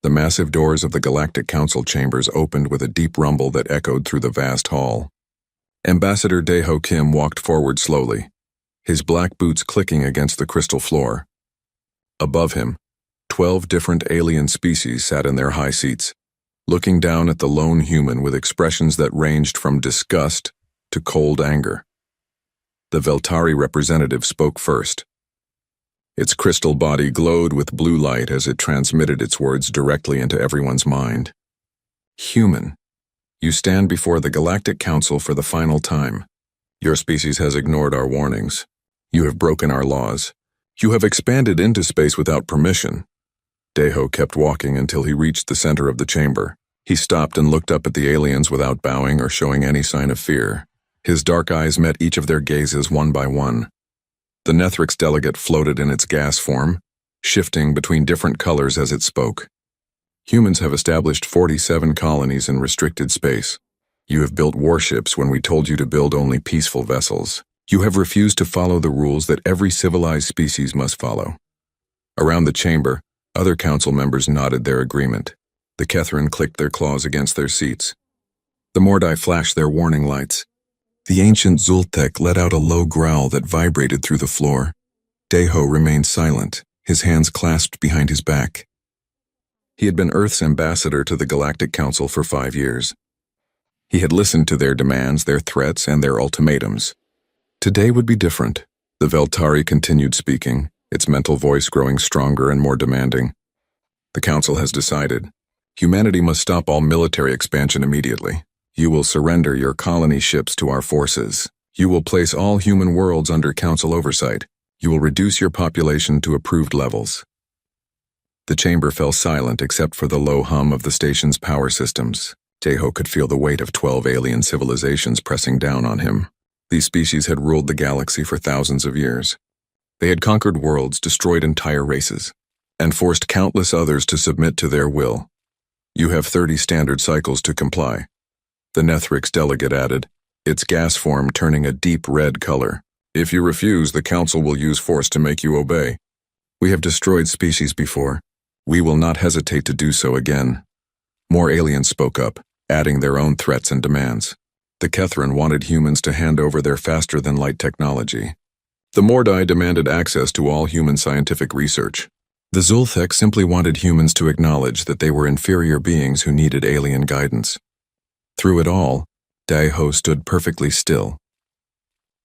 The massive doors of the Galactic Council chambers opened with a deep rumble that echoed through the vast hall. Ambassador Daeho Kim walked forward slowly, his black boots clicking against the crystal floor. Above him, 12 different alien species sat in their high seats, looking down at the lone human with expressions that ranged from disgust to cold anger. The Veltari representative spoke first. Its crystal body glowed with blue light as it transmitted its words directly into everyone's mind. Human, you stand before the Galactic Council for the final time. Your species has ignored our warnings. You have broken our laws. You have expanded into space without permission. Daeho kept walking until he reached the center of the chamber. He stopped and looked up at the aliens without bowing or showing any sign of fear. His dark eyes met each of their gazes one by one. The Nethrix delegate floated in its gas form, shifting between different colors as it spoke. Humans have established 47 colonies in restricted space. You have built warships when we told you to build only peaceful vessels. You have refused to follow the rules that every civilized species must follow. Around the chamber, other council members nodded their agreement. The Kethrin clicked their claws against their seats. The Mordai flashed their warning lights. The ancient Zultek let out a low growl that vibrated through the floor. Daeho remained silent, his hands clasped behind his back. He had been Earth's ambassador to the Galactic Council for 5 years. He had listened to their demands, their threats, and their ultimatums. Today would be different. The Veltari continued speaking, its mental voice growing stronger and more demanding. The Council has decided. Humanity must stop all military expansion immediately. You will surrender your colony ships to our forces. You will place all human worlds under Council oversight. You will reduce your population to approved levels. The chamber fell silent except for the low hum of the station's power systems. Daeho could feel the weight of 12 alien civilizations pressing down on him. These species had ruled the galaxy for thousands of years. They had conquered worlds, destroyed entire races, and forced countless others to submit to their will. You have 30 standard cycles to comply. The Nethrix delegate added, its gas form turning a deep red color. If you refuse, the Council will use force to make you obey. We have destroyed species before. We will not hesitate to do so again. More aliens spoke up, adding their own threats and demands. The Kethrin wanted humans to hand over their faster-than-light technology. The Mordai demanded access to all human scientific research. The Zulthek simply wanted humans to acknowledge that they were inferior beings who needed alien guidance. Through it all, Daeho stood perfectly still.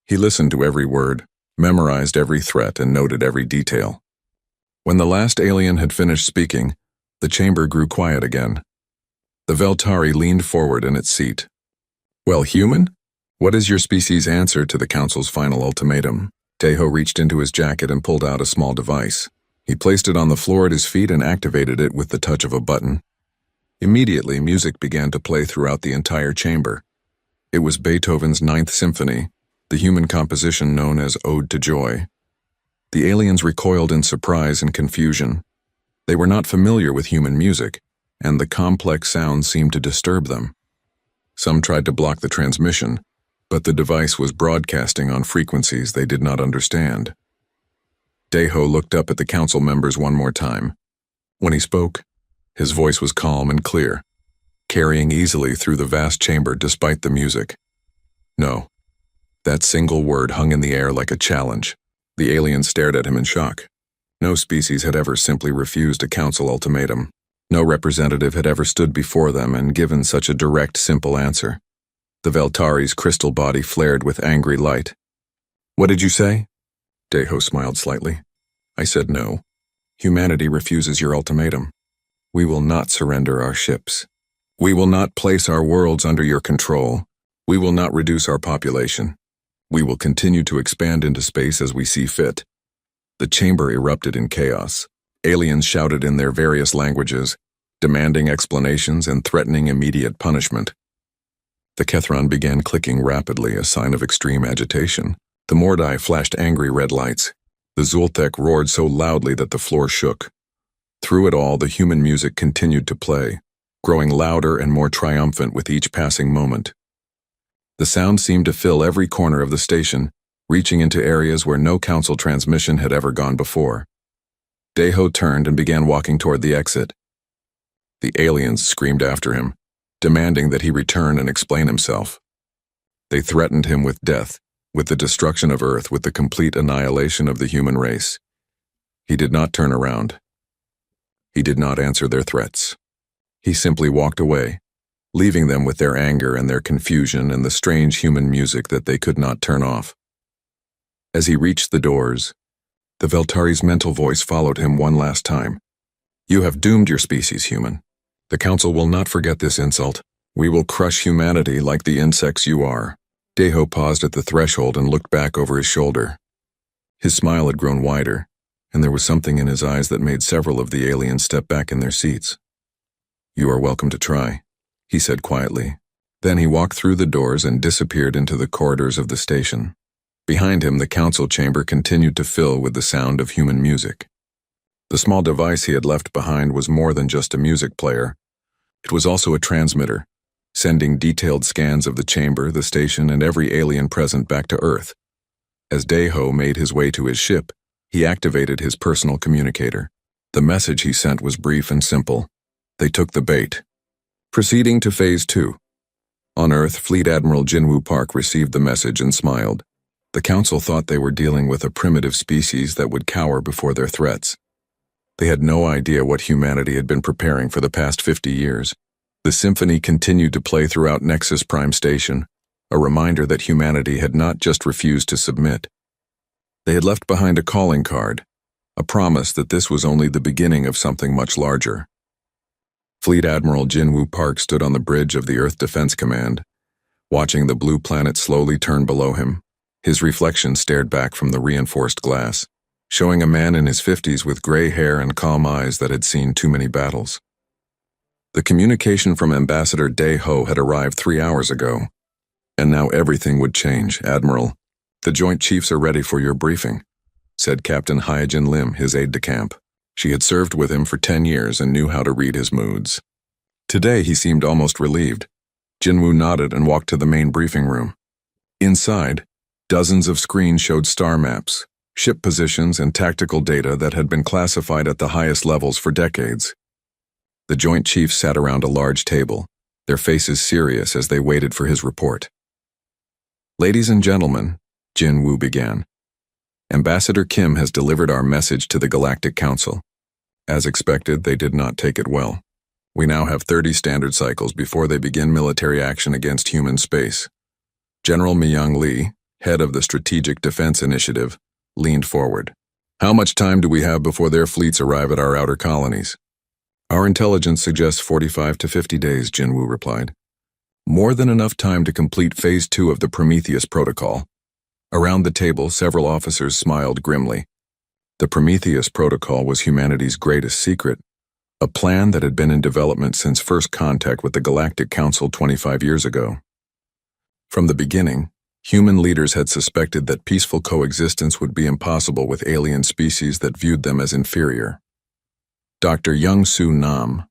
He listened to every word, memorized every threat, and noted every detail. When the last alien had finished speaking, the chamber grew quiet again. The Veltari leaned forward in its seat. Well, human? What is your species' answer to the Council's final ultimatum? Daeho reached into his jacket and pulled out a small device. He placed it on the floor at his feet and activated it with the touch of a button. Immediately, music began to play throughout the entire chamber. It was Beethoven's Ninth Symphony, the human composition known as Ode to Joy. The aliens recoiled in surprise and confusion. They were not familiar with human music, and the complex sounds seemed to disturb them. Some tried to block the transmission, but the device was broadcasting on frequencies they did not understand. Daeho looked up at the council members one more time. When he spoke, his voice was calm and clear, carrying easily through the vast chamber despite the music. No. That single word hung in the air like a challenge. The aliens stared at him in shock. No species had ever simply refused a council ultimatum. No representative had ever stood before them and given such a direct, simple answer. The Veltari's crystal body flared with angry light. What did you say? Daeho smiled slightly. I said no. Humanity refuses your ultimatum. We will not surrender our ships. We will not place our worlds under your control. We will not reduce our population. We will continue to expand into space as we see fit. The chamber erupted in chaos. Aliens shouted in their various languages, demanding explanations and threatening immediate punishment. The Kethron began clicking rapidly, a sign of extreme agitation. The Mordai flashed angry red lights. The Zultek roared so loudly that the floor shook. Through it all, the human music continued to play, growing louder and more triumphant with each passing moment. The sound seemed to fill every corner of the station, reaching into areas where no council transmission had ever gone before. Daeho turned and began walking toward the exit. The aliens screamed after him, demanding that he return and explain himself. They threatened him with death, with the destruction of Earth, with the complete annihilation of the human race. He did not turn around. He did not answer their threats. He simply walked away, leaving them with their anger and their confusion and the strange human music that they could not turn off. As he reached the doors, the Veltari's mental voice followed him one last time. "You have doomed your species, human. The Council will not forget this insult. We will crush humanity like the insects you are." Deho paused at the threshold and looked back over his shoulder. His smile had grown wider, and there was something in his eyes that made several of the aliens step back in their seats. "You are welcome to try," he said quietly. Then he walked through the doors and disappeared into the corridors of the station. Behind him, the council chamber continued to fill with the sound of human music. The small device he had left behind was more than just a music player. It was also a transmitter, sending detailed scans of the chamber, the station, and every alien present back to Earth. As Deho made his way to his ship, he activated his personal communicator. The message he sent was brief and simple. They took the bait. Proceeding to Phase 2. On Earth, Fleet Admiral Jinwoo Park received the message and smiled. The Council thought they were dealing with a primitive species that would cower before their threats. They had no idea what humanity had been preparing for the past 50 years. The symphony continued to play throughout Nexus Prime Station, a reminder that humanity had not just refused to submit. They had left behind a calling card, a promise that this was only the beginning of something much larger. Fleet Admiral Jinwoo Park stood on the bridge of the Earth Defense Command, watching the blue planet slowly turn below him. His reflection stared back from the reinforced glass, showing a man in his 50s with gray hair and calm eyes that had seen too many battles. The communication from Ambassador Deho had arrived 3 hours ago, and now everything would change. "Admiral, the Joint Chiefs are ready for your briefing," said Captain Hyojin Lim, his aide-de-camp. She had served with him for 10 years and knew how to read his moods. Today he seemed almost relieved. Jinwoo nodded and walked to the main briefing room. Inside, dozens of screens showed star maps, ship positions, and tactical data that had been classified at the highest levels for decades. The Joint Chiefs sat around a large table, their faces serious as they waited for his report. "Ladies and gentlemen," Jinwoo began, "Ambassador Kim has delivered our message to the Galactic Council. As expected, they did not take it well. We now have 30 standard cycles before they begin military action against human space." General Myung Lee, head of the Strategic Defense Initiative, leaned forward. "How much time do we have before their fleets arrive at our outer colonies?" "Our intelligence suggests 45 to 50 days, Jinwoo replied. "More than enough time to complete Phase 2 of the Prometheus Protocol." Around the table, several officers smiled grimly. The Prometheus Protocol was humanity's greatest secret, a plan that had been in development since first contact with the Galactic Council 25 years ago. From the beginning, human leaders had suspected that peaceful coexistence would be impossible with alien species that viewed them as inferior. Dr. Young-Soo Nam,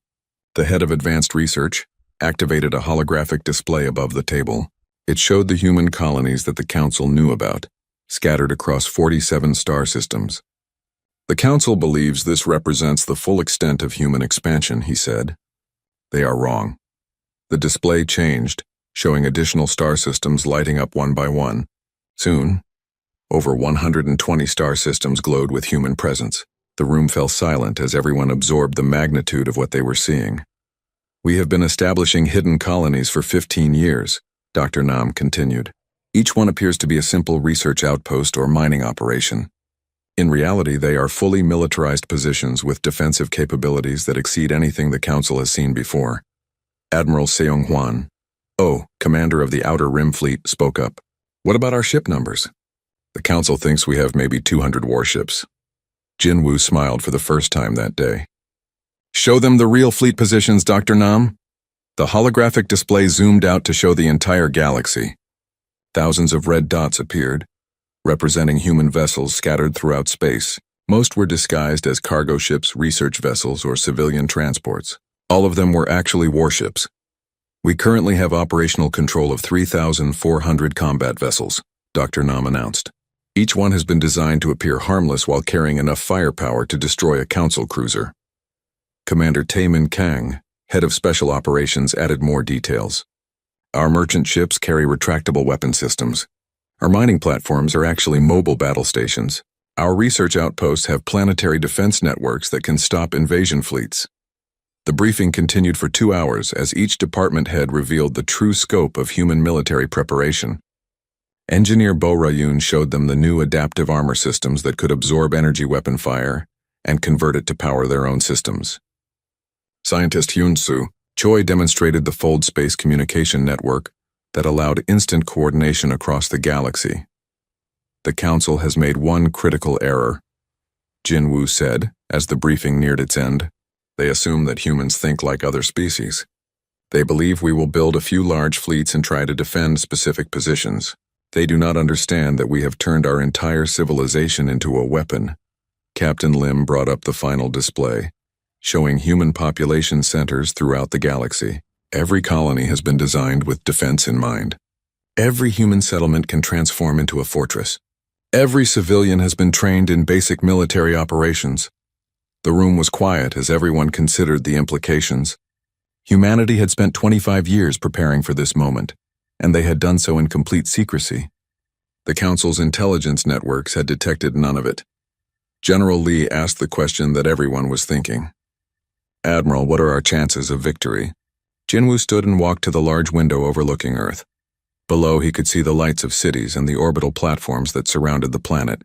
the head of advanced research, activated a holographic display above the table. It showed the human colonies that the Council knew about, scattered across 47 star systems. "The Council believes this represents the full extent of human expansion," he said. "They are wrong." The display changed, showing additional star systems lighting up one by one. Soon, over 120 star systems glowed with human presence. The room fell silent as everyone absorbed the magnitude of what they were seeing. "We have been establishing hidden colonies for 15 years, Dr. Nam continued. "Each one appears to be a simple research outpost or mining operation. In reality, they are fully militarized positions with defensive capabilities that exceed anything the Council has seen before." Admiral Seong-hwan, commander of the Outer Rim Fleet, spoke up. "What about our ship numbers?" "The Council thinks we have maybe 200 warships." Jinwoo smiled for the first time that day. "Show them the real fleet positions, Dr. Nam." The holographic display zoomed out to show the entire galaxy. Thousands of red dots appeared, representing human vessels scattered throughout space. Most were disguised as cargo ships, research vessels, or civilian transports. All of them were actually warships. "We currently have operational control of 3,400 combat vessels," Dr. Nam announced. "Each one has been designed to appear harmless while carrying enough firepower to destroy a Council cruiser." Commander Taemin Kang, head of special operations, added more details. Our merchant ships carry retractable weapon systems. Our mining platforms are actually mobile battle stations. Our research outposts have planetary defense networks that can stop invasion fleets. The briefing continued for 2 hours as each department head revealed the true scope of human military preparation. Engineer Bo Rayun showed them the new adaptive armor systems that could absorb energy weapon fire and convert it to power their own systems. Scientist Hyun-soo Choi demonstrated the Fold Space Communication Network that allowed instant coordination across the galaxy. The Council has made one critical error, Jin-woo said as the briefing neared its end. They assume that humans think like other species. They believe we will build a few large fleets and try to defend specific positions. They do not understand that we have turned our entire civilization into a weapon. Captain Lim brought up the final display, showing human population centers throughout the galaxy. Every colony has been designed with defense in mind. Every human settlement can transform into a fortress. Every civilian has been trained in basic military operations. The room was quiet as everyone considered the implications. Humanity had spent 25 years preparing for this moment, and they had done so in complete secrecy. The Council's intelligence networks had detected none of it. General Lee asked the question that everyone was thinking. Admiral, what are our chances of victory? Jin-woo stood and walked to the large window overlooking Earth. Below, he could see the lights of cities and the orbital platforms that surrounded the planet.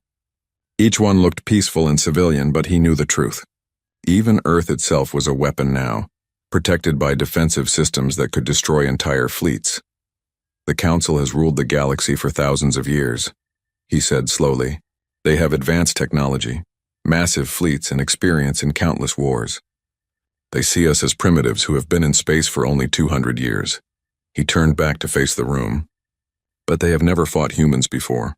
Each one looked peaceful and civilian, but he knew the truth. Even Earth itself was a weapon now, protected by defensive systems that could destroy entire fleets. The Council has ruled the galaxy for thousands of years, he said slowly. They have advanced technology, massive fleets, and experience in countless wars. They see us as primitives who have been in space for only 200 years. He turned back to face the room. But they have never fought humans before.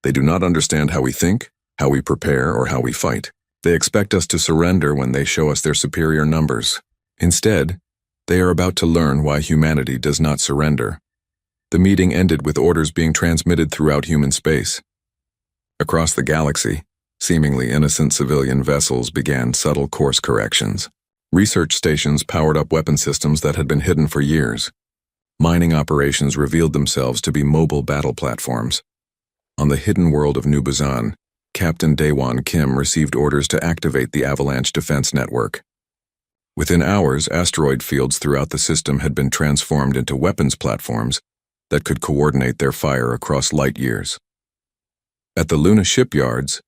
They do not understand how we think, how we prepare, or how we fight. They expect us to surrender when they show us their superior numbers. Instead, they are about to learn why humanity does not surrender. The meeting ended with orders being transmitted throughout human space. Across the galaxy, seemingly innocent civilian vessels began subtle course corrections. Research stations powered up weapon systems that had been hidden for years. Mining operations revealed themselves to be mobile battle platforms. On the hidden world of New Busan, Captain Daewon Kim received orders to activate the Avalanche Defense Network. Within hours, asteroid fields throughout the system had been transformed into weapons platforms that could coordinate their fire across light years. At the Luna shipyards,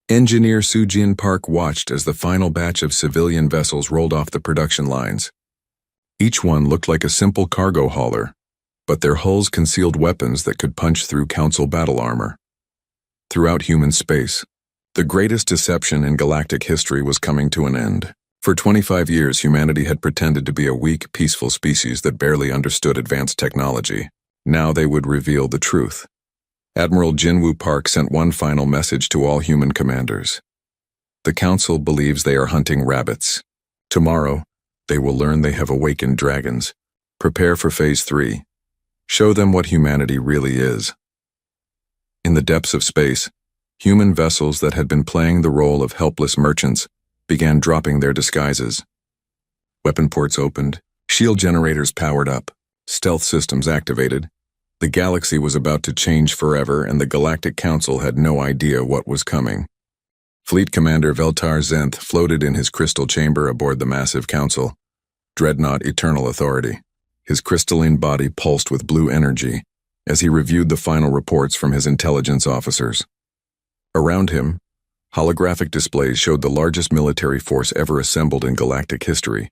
Engineer Soo-jin Park watched as the final batch of civilian vessels rolled off the production lines. Each one looked like a simple cargo hauler, but their hulls concealed weapons that could punch through Council battle armor. Throughout human space, the greatest deception in galactic history was coming to an end. For 25 years, humanity had pretended to be a weak, peaceful species that barely understood advanced technology. Now they would reveal the truth. Admiral Jin-woo Park sent one final message to all human commanders. The Council believes they are hunting rabbits. Tomorrow, they will learn they have awakened dragons. Prepare for Phase 3. Show them what humanity really is. In the depths of space, human vessels that had been playing the role of helpless merchants began dropping their disguises. Weapon ports opened, shield generators powered up, stealth systems activated. The galaxy was about to change forever, and the Galactic Council had no idea what was coming. Fleet Commander Veltar Zenth floated in his crystal chamber aboard the massive council, Dreadnought Eternal Authority. His crystalline body pulsed with blue energy as he reviewed the final reports from his intelligence officers. Around him, holographic displays showed the largest military force ever assembled in galactic history.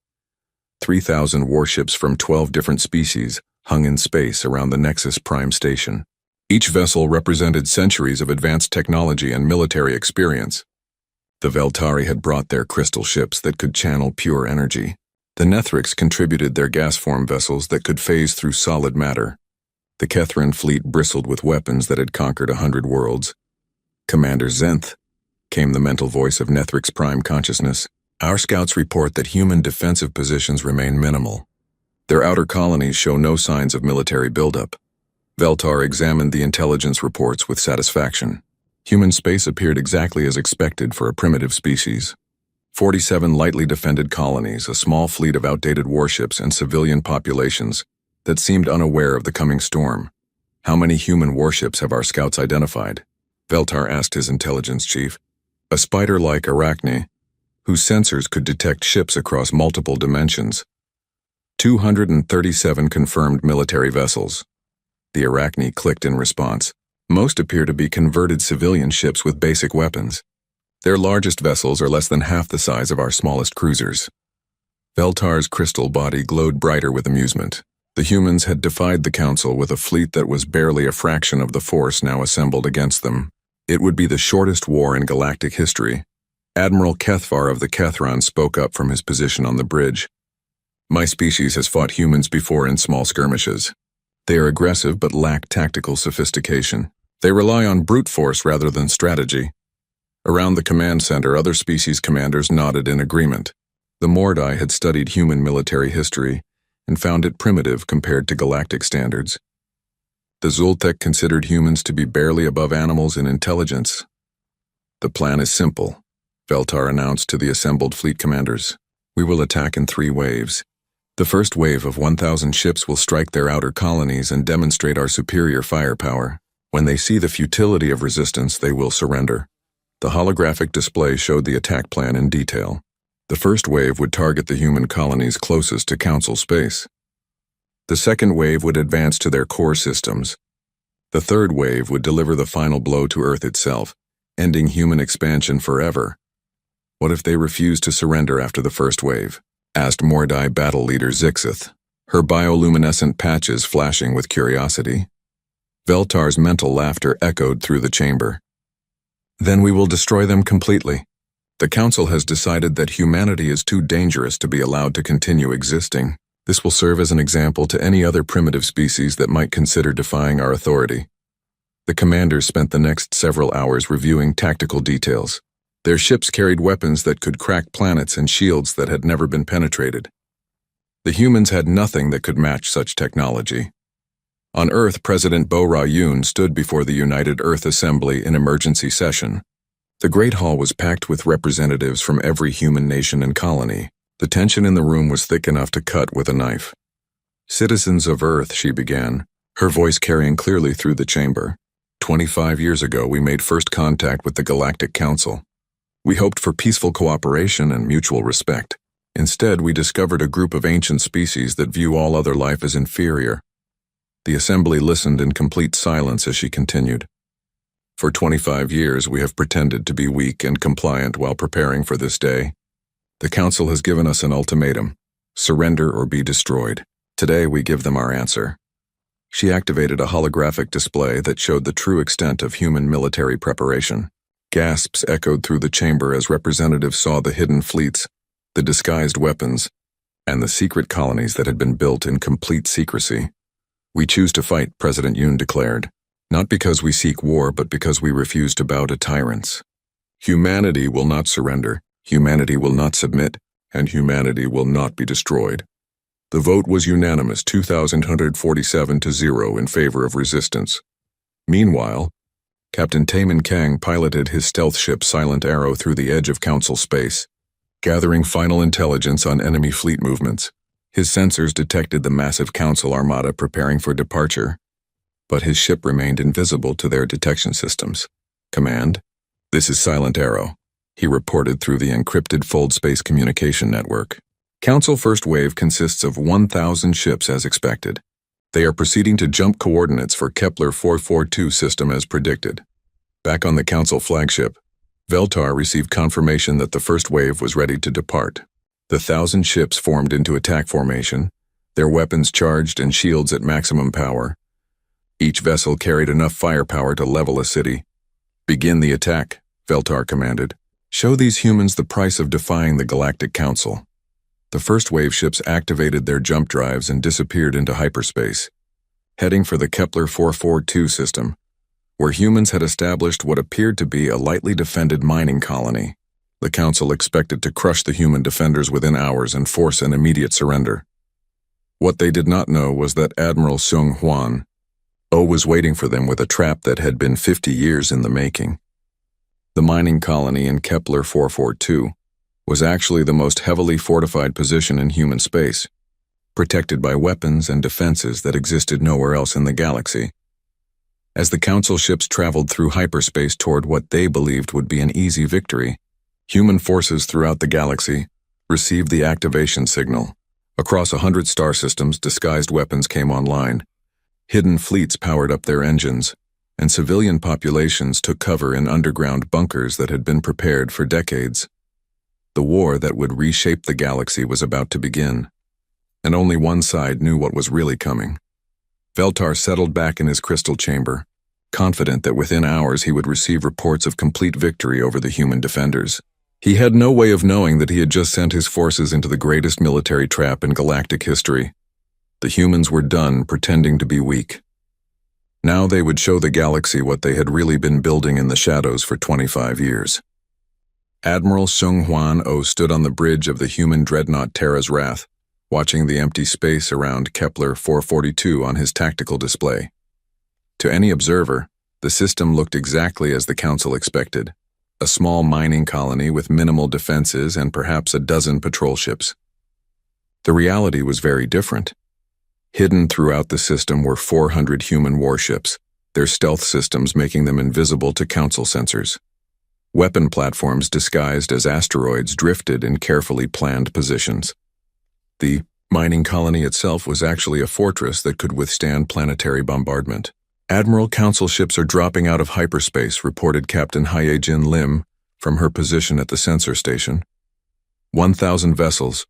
3,000 warships from 12 different species hung in space around the Nexus Prime Station. Each vessel represented centuries of advanced technology and military experience. The Veltari had brought their crystal ships that could channel pure energy. The Nethrix contributed their gas-form vessels that could phase through solid matter. The Kethran fleet bristled with weapons that had conquered 100 worlds. Commander Zenth, came the mental voice of Nethrix Prime Consciousness. Our scouts report that human defensive positions remain minimal. Their outer colonies show no signs of military buildup. Veltar examined the intelligence reports with satisfaction. Human space appeared exactly as expected for a primitive species. 47 lightly defended colonies, a small fleet of outdated warships, and civilian populations that seemed unaware of the coming storm. How many human warships have our scouts identified? Veltar asked his intelligence chief. A spider-like arachne, whose sensors could detect ships across multiple dimensions. 237 confirmed military vessels. The arachne clicked in response. Most appear to be converted civilian ships with basic weapons. Their largest vessels are less than half the size of our smallest cruisers. Veltar's crystal body glowed brighter with amusement. The humans had defied the Council with a fleet that was barely a fraction of the force now assembled against them. It would be the shortest war in galactic history. Admiral Kethvar of the Kethron spoke up from his position on the bridge. My species has fought humans before in small skirmishes. They are aggressive but lack tactical sophistication. They rely on brute force rather than strategy. Around the command center, other species commanders nodded in agreement. The Mordai had studied human military history and found it primitive compared to galactic standards. The Zultek considered humans to be barely above animals in intelligence. The plan is simple, Veltar announced to the assembled fleet commanders. We will attack in 3 waves. The first wave of 1,000 ships will strike their outer colonies and demonstrate our superior firepower. When they see the futility of resistance, they will surrender. The holographic display showed the attack plan in detail. The first wave would target the human colonies closest to Council space. The second wave would advance to their core systems. The third wave would deliver the final blow to Earth itself, ending human expansion forever. What if they refuse to surrender after the first wave? Asked Mordai battle leader Zixith, her bioluminescent patches flashing with curiosity. Veltar's mental laughter echoed through the chamber. Then we will destroy them completely. The Council has decided that humanity is too dangerous to be allowed to continue existing. This will serve as an example to any other primitive species that might consider defying our authority. The commanders spent the next several hours reviewing tactical details. Their ships carried weapons that could crack planets and shields that had never been penetrated. The humans had nothing that could match such technology. On Earth, President Bo-Ra Yoon stood before the United Earth Assembly in emergency session. The Great Hall was packed with representatives from every human nation and colony. The tension in the room was thick enough to cut with a knife. Citizens of Earth, she began, her voice carrying clearly through the chamber. 25 years ago, we made first contact with the Galactic Council. We hoped for peaceful cooperation and mutual respect. Instead, we discovered a group of ancient species that view all other life as inferior. The assembly listened in complete silence as she continued. For 25 years, we have pretended to be weak and compliant while preparing for this day. The Council has given us an ultimatum: surrender or be destroyed. Today, we give them our answer. She activated a holographic display that showed the true extent of human military preparation. Gasps echoed through the chamber as representatives saw the hidden fleets, the disguised weapons, and the secret colonies that had been built in complete secrecy. We choose to fight, President Yoon declared. Not because we seek war, but because we refuse to bow to tyrants. Humanity will not surrender, humanity will not submit, and humanity will not be destroyed. The vote was unanimous, 2,147 to 0 in favor of resistance. Meanwhile, Captain Taemin Kang piloted his stealth ship Silent Arrow through the edge of Council space, gathering final intelligence on enemy fleet movements. His sensors detected the massive Council armada preparing for departure, but his ship remained invisible to their detection systems. Command, this is Silent Arrow, he reported through the encrypted Fold Space communication network. Council First Wave consists of 1,000 ships as expected. They are proceeding to jump coordinates for Kepler 442 system as predicted. Back on the Council flagship, Veltar received confirmation that the first wave was ready to depart. The 1,000 ships formed into attack formation, their weapons charged and shields at maximum power. Each vessel carried enough firepower to level a city. Begin the attack, Veltar commanded. Show these humans the price of defying the Galactic Council. The first wave ships activated their jump drives and disappeared into hyperspace, heading for the Kepler 442 system, where humans had established what appeared to be a lightly defended mining colony. The Council expected to crush the human defenders within hours and force an immediate surrender. What they did not know was that Admiral Seung Hwan was waiting for them with a trap that had been 50 years in the making. The mining colony in Kepler 442, was actually the most heavily fortified position in human space, protected by weapons and defenses that existed nowhere else in the galaxy. As the Council ships traveled through hyperspace toward what they believed would be an easy victory, human forces throughout the galaxy received the activation signal. Across 100 star systems, disguised weapons came online. Hidden fleets powered up their engines, and civilian populations took cover in underground bunkers that had been prepared for decades. The war that would reshape the galaxy was about to begin, and only one side knew what was really coming. Veltar settled back in his crystal chamber, confident that within hours he would receive reports of complete victory over the human defenders. He had no way of knowing that he had just sent his forces into the greatest military trap in galactic history. The humans were done pretending to be weak. Now they would show the galaxy what they had really been building in the shadows for 25 years. Admiral Sung Hwan Oh stood on the bridge of the human dreadnought Terra's Wrath, watching the empty space around Kepler 442 on his tactical display. To any observer, the system looked exactly as the Council expected, a small mining colony with minimal defenses and perhaps a dozen patrol ships. The reality was very different. Hidden throughout the system were 400 human warships, their stealth systems making them invisible to Council sensors. Weapon platforms disguised as asteroids drifted in carefully planned positions. The mining colony itself was actually a fortress that could withstand planetary bombardment. Admiral Council ships are dropping out of hyperspace, reported Captain Hyejin Lim from her position at the sensor station. 1,000 vessels,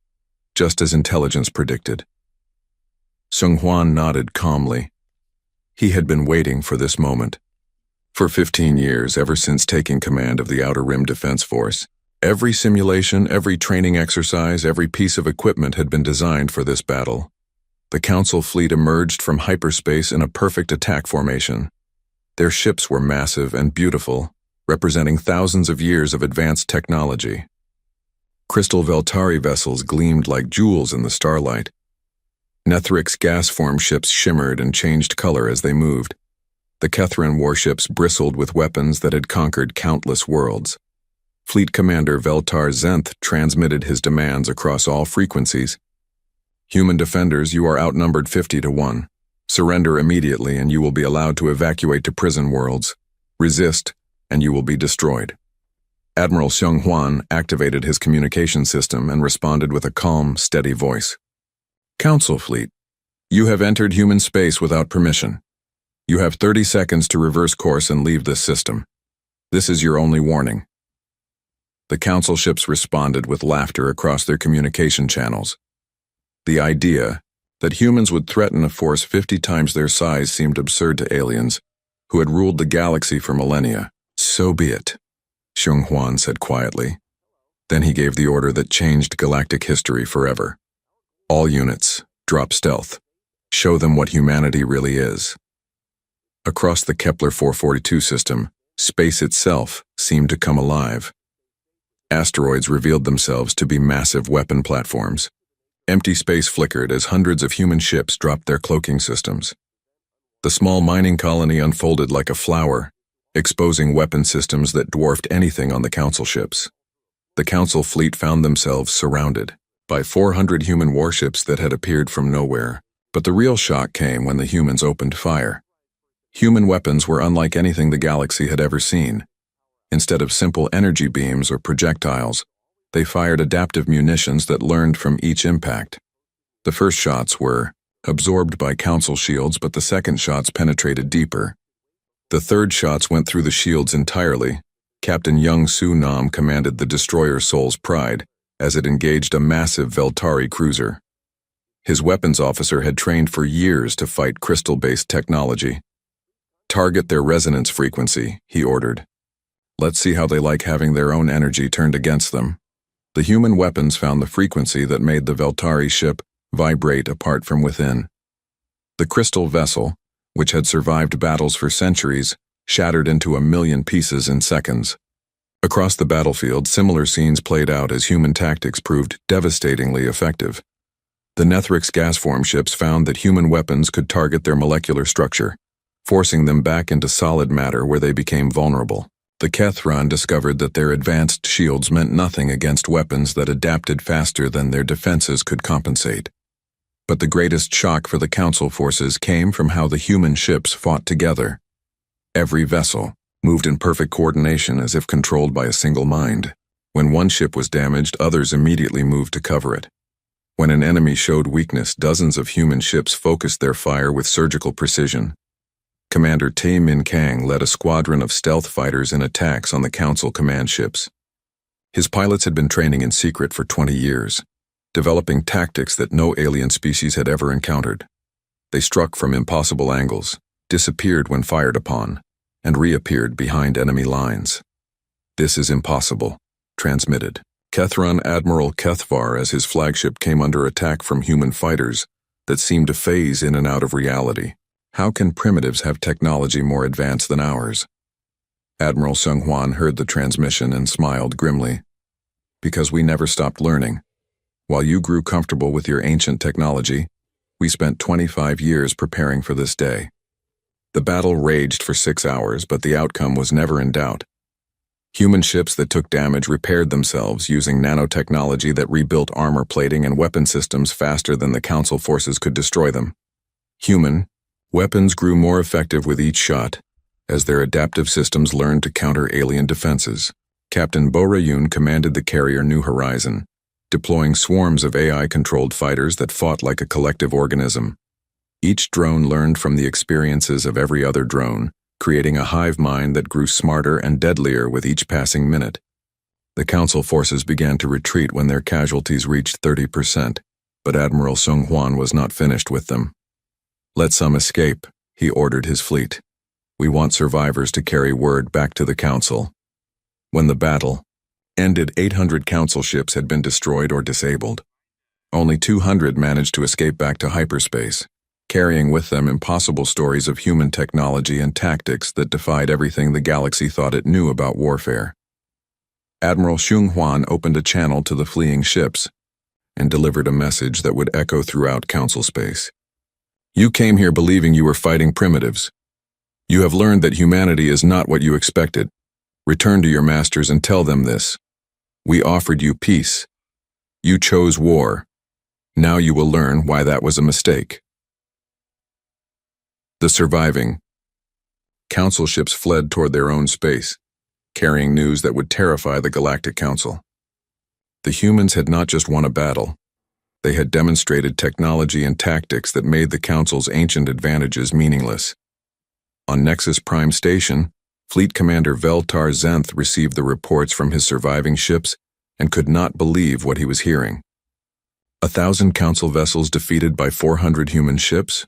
just as intelligence predicted. Sung Hwan nodded calmly. He had been waiting for this moment. For 15 years, ever since taking command of the Outer Rim Defense Force, every simulation, every training exercise, every piece of equipment had been designed for this battle. The Council fleet emerged from hyperspace in a perfect attack formation. Their ships were massive and beautiful, representing thousands of years of advanced technology. Crystal Veltari vessels gleamed like jewels in the starlight. Nethrix gas-form ships shimmered and changed color as they moved. The Kethran warships bristled with weapons that had conquered countless worlds. Fleet Commander Veltar Zenth transmitted his demands across all frequencies. Human defenders, you are outnumbered 50 to 1. Surrender immediately and you will be allowed to evacuate to prison worlds. Resist, and you will be destroyed. Admiral Sung Hwan activated his communication system and responded with a calm, steady voice. Council Fleet, you have entered human space without permission. You have 30 seconds to reverse course and leave this system. This is your only warning. The Council ships responded with laughter across their communication channels. The idea that humans would threaten a force 50 times their size seemed absurd to aliens, who had ruled the galaxy for millennia. So be it, Sung Hwan said quietly. Then he gave the order that changed galactic history forever. All units, drop stealth. Show them what humanity really is. Across the Kepler 442 system, space itself seemed to come alive. Asteroids revealed themselves to be massive weapon platforms. Empty space flickered as hundreds of human ships dropped their cloaking systems. The small mining colony unfolded like a flower, exposing weapon systems that dwarfed anything on the Council ships. The Council fleet found themselves surrounded by 400 human warships that had appeared from nowhere. But the real shock came when the humans opened fire. Human weapons were unlike anything the galaxy had ever seen. Instead of simple energy beams or projectiles, they fired adaptive munitions that learned from each impact. The first shots were absorbed by Council shields, but the second shots penetrated deeper. The third shots went through the shields entirely. Captain Young Soo Nam commanded the destroyer Soul's Pride as it engaged a massive Veltari cruiser. His weapons officer had trained for years to fight crystal-based technology. Target their resonance frequency, he ordered. Let's see how they like having their own energy turned against them. The human weapons found the frequency that made the Veltari ship vibrate apart from within. The crystal vessel, which had survived battles for centuries, shattered into 1,000,000 pieces in seconds. Across the battlefield, similar scenes played out as human tactics proved devastatingly effective. The Nethrix gas-form ships found that human weapons could target their molecular structure, forcing them back into solid matter where they became vulnerable. The Kethron discovered that their advanced shields meant nothing against weapons that adapted faster than their defenses could compensate. But the greatest shock for the Council forces came from how the human ships fought together. Every vessel moved in perfect coordination as if controlled by a single mind. When one ship was damaged, others immediately moved to cover it. When an enemy showed weakness, dozens of human ships focused their fire with surgical precision. Commander Tae Min Kang led a squadron of stealth fighters in attacks on the Council command ships. His pilots had been training in secret for 20 years, developing tactics that no alien species had ever encountered. They struck from impossible angles, disappeared when fired upon, and reappeared behind enemy lines. "This is impossible," transmitted Kethron Admiral Kethvar as his flagship came under attack from human fighters that seemed to phase in and out of reality. "How can primitives have technology more advanced than ours?" Admiral Sung Hwan heard the transmission and smiled grimly. "Because we never stopped learning. While you grew comfortable with your ancient technology, we spent 25 years preparing for this day." The battle raged for 6 hours, but the outcome was never in doubt. Human ships that took damage repaired themselves using nanotechnology that rebuilt armor plating and weapon systems faster than the Council forces could destroy them. Human weapons grew more effective with each shot, as their adaptive systems learned to counter alien defenses. Captain Bo Rayun commanded the carrier New Horizon, deploying swarms of AI-controlled fighters that fought like a collective organism. Each drone learned from the experiences of every other drone, creating a hive mind that grew smarter and deadlier with each passing minute. The Council forces began to retreat when their casualties reached 30%, but Admiral Sung Hwan was not finished with them. "Let some escape," he ordered his fleet. "We want survivors to carry word back to the Council." When the battle ended, 800 Council ships had been destroyed or disabled. Only 200 managed to escape back to hyperspace, carrying with them impossible stories of human technology and tactics that defied everything the galaxy thought it knew about warfare. Admiral Sung Hwan opened a channel to the fleeing ships and delivered a message that would echo throughout Council space. "You came here believing you were fighting primitives. You have learned that humanity is not what you expected. Return to your masters and tell them this. We offered you peace. You chose war. Now you will learn why that was a mistake." The surviving Council ships fled toward their own space, carrying news that would terrify the Galactic Council. The humans had not just won a battle. They had demonstrated technology and tactics that made the Council's ancient advantages meaningless. On Nexus Prime Station, Fleet Commander Veltar Zenth received the reports from his surviving ships and could not believe what he was hearing. 1,000 Council vessels defeated by 400 human ships?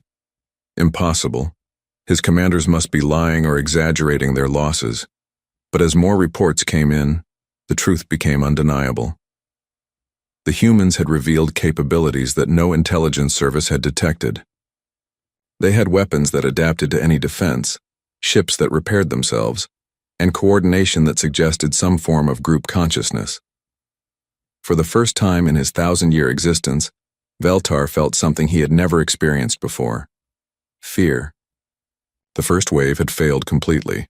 Impossible. His commanders must be lying or exaggerating their losses. But as more reports came in, the truth became undeniable. The humans had revealed capabilities that no intelligence service had detected. They had weapons that adapted to any defense, ships that repaired themselves, and coordination that suggested some form of group consciousness. For the first time in his 1,000-year existence, Veltar felt something he had never experienced before: fear. The first wave had failed completely.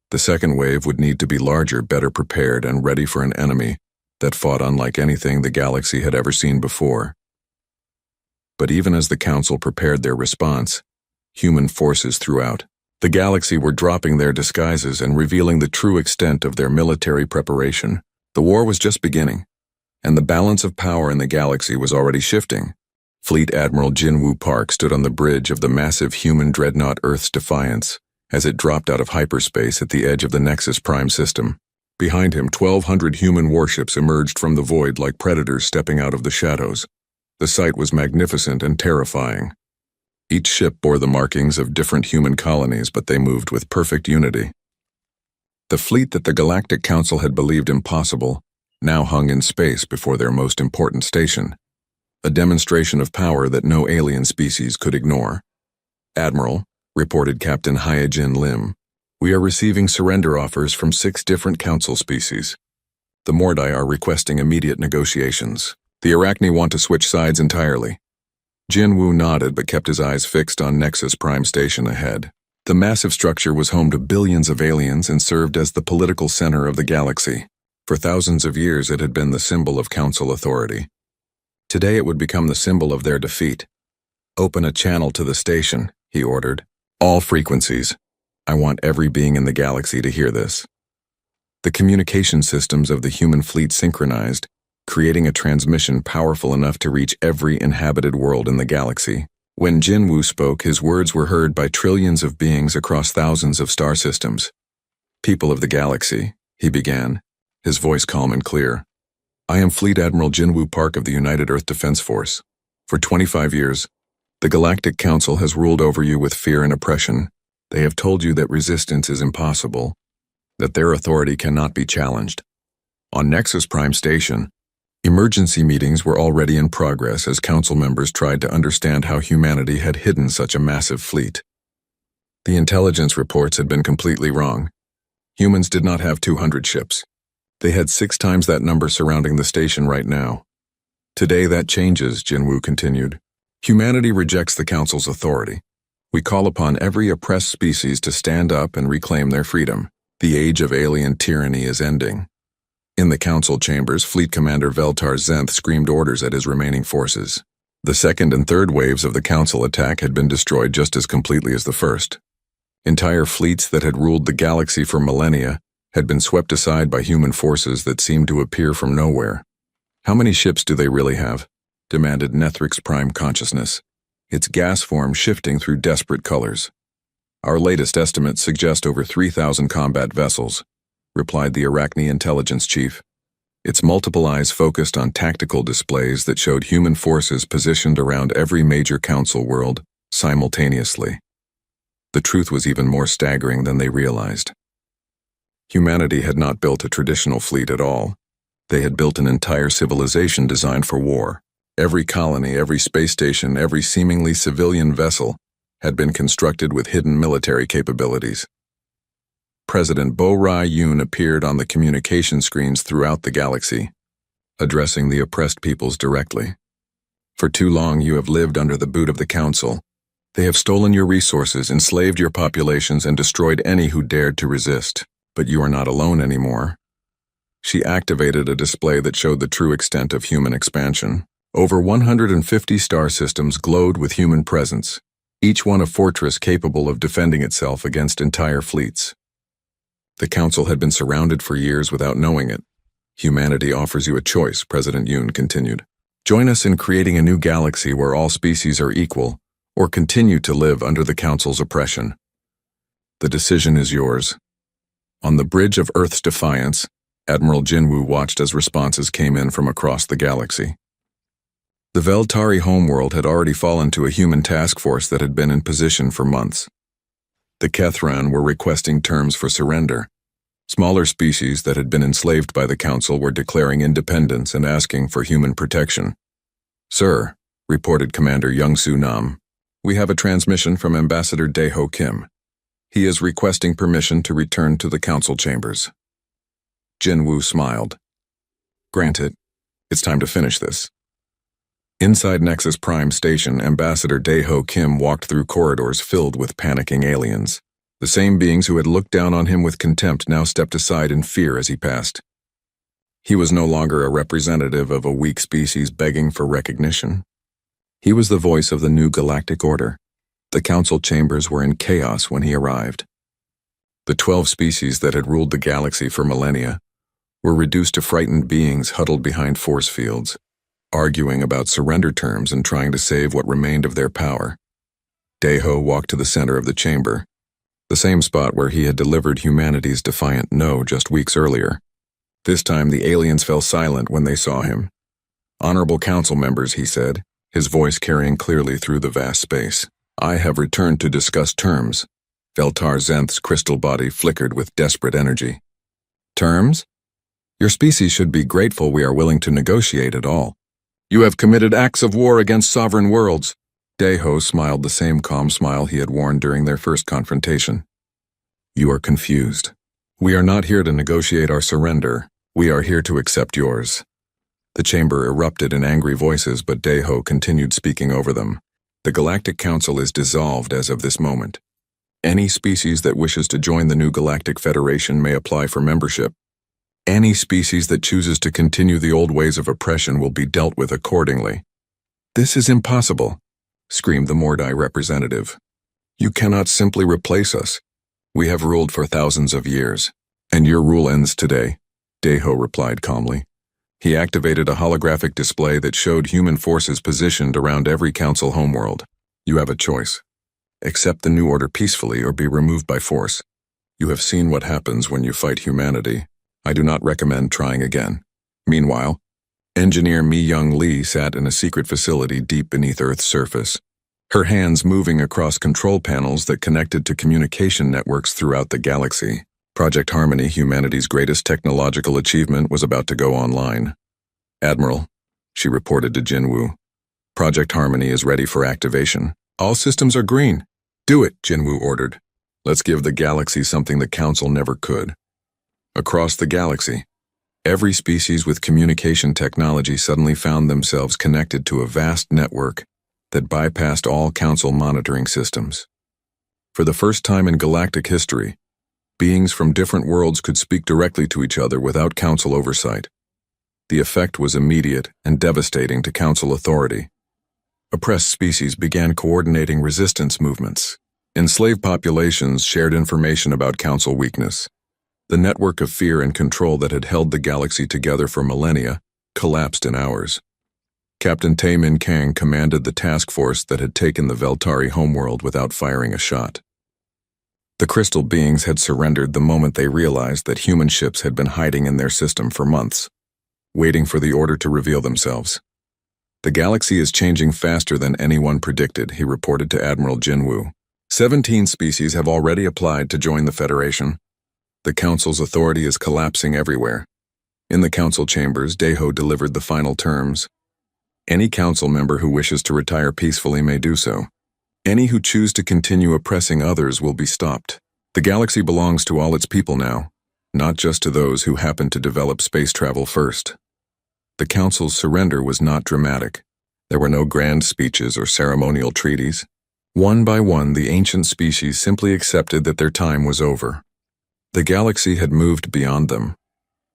The second wave would need to be larger, better prepared, and ready for an enemy that fought unlike anything the galaxy had ever seen before. But even as the Council prepared their response, human forces throughout the galaxy were dropping their disguises and revealing the true extent of their military preparation. The war was just beginning, and the balance of power in the galaxy was already shifting. Fleet Admiral Jinwoo Park stood on the bridge of the massive human dreadnought Earth's Defiance as it dropped out of hyperspace at the edge of the Nexus Prime system. Behind him, 1,200 human warships emerged from the void like predators stepping out of the shadows. The sight was magnificent and terrifying. Each ship bore the markings of different human colonies, but they moved with perfect unity. The fleet that the Galactic Council had believed impossible now hung in space before their most important station, a demonstration of power that no alien species could ignore. "Admiral," reported Captain Hyojin Lim, "we are receiving surrender offers from 6 different Council species. The Mordai are requesting immediate negotiations. The Arachni want to switch sides entirely." Jinwoo nodded but kept his eyes fixed on Nexus Prime Station ahead. The massive structure was home to billions of aliens and served as the political center of the galaxy. For thousands of years it had been the symbol of council authority. Today it would become the symbol of their defeat. "Open a channel to the station," he ordered. "All frequencies. I want every being in the galaxy to hear this." The communication systems of the human fleet synchronized, creating a transmission powerful enough to reach every inhabited world in the galaxy. When Jinwoo spoke, his words were heard by trillions of beings across thousands of star systems. "People of the galaxy," he began, his voice calm and clear. "I am Fleet Admiral Jinwoo Park of the United Earth Defense Force. For 25 years, the Galactic Council has ruled over you with fear and oppression. They have told you that resistance is impossible, that their authority cannot be challenged. On Nexus Prime Station, emergency meetings were already in progress as council members tried to understand how humanity had hidden such a massive fleet. The intelligence reports had been completely wrong. Humans did not have 200 ships. They had 6 times that number surrounding the station right now. Today that changes," Jinwoo continued. "Humanity rejects the Council's authority. We call upon every oppressed species to stand up and reclaim their freedom. The age of alien tyranny is ending." In the council chambers, Fleet Commander Veltar Zenth screamed orders at his remaining forces. The second and third waves of the council attack had been destroyed just as completely as the first. Entire fleets that had ruled the galaxy for millennia had been swept aside by human forces that seemed to appear from nowhere. "How many ships do they really have?" demanded Nethrix's prime consciousness, its gas form shifting through desperate colors. "Our latest estimates suggest over 3,000 combat vessels," replied the Arachne intelligence chief, its multiple eyes focused on tactical displays that showed human forces positioned around every major council world simultaneously. The truth was even more staggering than they realized. Humanity had not built a traditional fleet at all. They had built an entire civilization designed for war. Every colony, every space station, every seemingly civilian vessel had been constructed with hidden military capabilities. President Bo Rai Yoon appeared on the communication screens throughout the galaxy, addressing the oppressed peoples directly. "For too long you have lived under the boot of the Council. They have stolen your resources, enslaved your populations, and destroyed any who dared to resist. But you are not alone anymore." She activated a display that showed the true extent of human expansion. Over 150 star systems glowed with human presence, each one a fortress capable of defending itself against entire fleets. "The Council had been surrounded for years without knowing it. Humanity offers you a choice," President Yoon continued. "Join us in creating a new galaxy where all species are equal, or continue to live under the Council's oppression. The decision is yours." On the bridge of Earth's Defiance, Admiral Jinwoo watched as responses came in from across the galaxy. The Veltari homeworld had already fallen to a human task force that had been in position for months. The Kethran were requesting terms for surrender. Smaller species that had been enslaved by the Council were declaring independence and asking for human protection. "Sir," reported Commander Young-Soo Nam, "we have a transmission from Ambassador Dae-ho Kim. He is requesting permission to return to the Council chambers." Jinwoo smiled. "Granted. It's time to finish this." Inside Nexus Prime Station, Ambassador Dae-ho Kim walked through corridors filled with panicking aliens. The same beings who had looked down on him with contempt now stepped aside in fear as he passed. He was no longer a representative of a weak species begging for recognition. He was the voice of the new galactic order. The council chambers were in chaos when he arrived. The 12 species that had ruled the galaxy for millennia were reduced to frightened beings huddled behind force fields, arguing about surrender terms and trying to save what remained of their power. Dae-ho walked to the center of the chamber, the same spot where he had delivered humanity's defiant no just weeks earlier. This time the aliens fell silent when they saw him. "Honorable council members," he said, his voice carrying clearly through the vast space. "I have returned to discuss terms." Veltar Zenth's crystal body flickered with desperate energy. "Terms? Your species should be grateful we are willing to negotiate at all. You have committed acts of war against sovereign worlds." Dae-ho smiled the same calm smile he had worn during their first confrontation. "You are confused. We are not here to negotiate our surrender. We are here to accept yours." The chamber erupted in angry voices, but Dae-ho continued speaking over them. "The Galactic Council is dissolved as of this moment. Any species that wishes to join the new Galactic Federation may apply for membership. Any species that chooses to continue the old ways of oppression will be dealt with accordingly. This is impossible, screamed the Mordai representative. You cannot simply replace us. We have ruled for thousands of years, and your rule ends today, Deho replied calmly. He activated a holographic display that showed human forces positioned around every council homeworld. You have a choice. Accept the new order peacefully or be removed by force. You have seen what happens when you fight humanity. I do not recommend trying again. Meanwhile, Engineer Mi-Young Lee sat in a secret facility deep beneath Earth's surface, her hands moving across control panels that connected to communication networks throughout the galaxy. Project Harmony, humanity's greatest technological achievement, was about to go online. Admiral, she reported to Jinwoo. Project Harmony is ready for activation. All systems are green. Do it, Jinwoo ordered. Let's give the galaxy something the Council never could. Across the galaxy, every species with communication technology suddenly found themselves connected to a vast network that bypassed all Council monitoring systems. For the first time in galactic history, beings from different worlds could speak directly to each other without Council oversight. The effect was immediate and devastating to Council authority. Oppressed species began coordinating resistance movements. Enslaved populations shared information about Council weakness. The network of fear and control that had held the galaxy together for millennia collapsed in hours. Captain Tae-Min Kang commanded the task force that had taken the Veltari homeworld without firing a shot. The crystal beings had surrendered the moment they realized that human ships had been hiding in their system for months, waiting for the order to reveal themselves. The galaxy is changing faster than anyone predicted, he reported to Admiral Jinwoo. 17 species have already applied to join the Federation. The Council's authority is collapsing everywhere. In the Council chambers, Deho delivered the final terms. Any Council member who wishes to retire peacefully may do so. Any who choose to continue oppressing others will be stopped. The galaxy belongs to all its people now, not just to those who happen to develop space travel first. The Council's surrender was not dramatic. There were no grand speeches or ceremonial treaties. One by one, the ancient species simply accepted that their time was over. The galaxy had moved beyond them.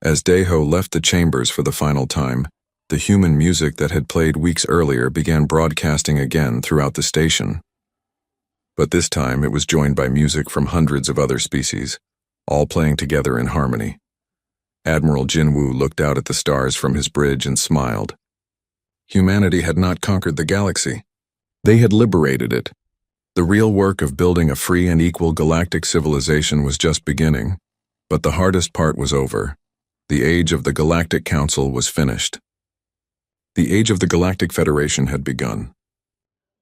As Deho left the chambers for the final time, the human music that had played weeks earlier began broadcasting again throughout the station. But this time it was joined by music from hundreds of other species, all playing together in harmony. Admiral Jinwoo looked out at the stars from his bridge and smiled. Humanity had not conquered the galaxy. They had liberated it. The real work of building a free and equal galactic civilization was just beginning, but the hardest part was over. The age of the Galactic Council was finished. The age of the Galactic Federation had begun.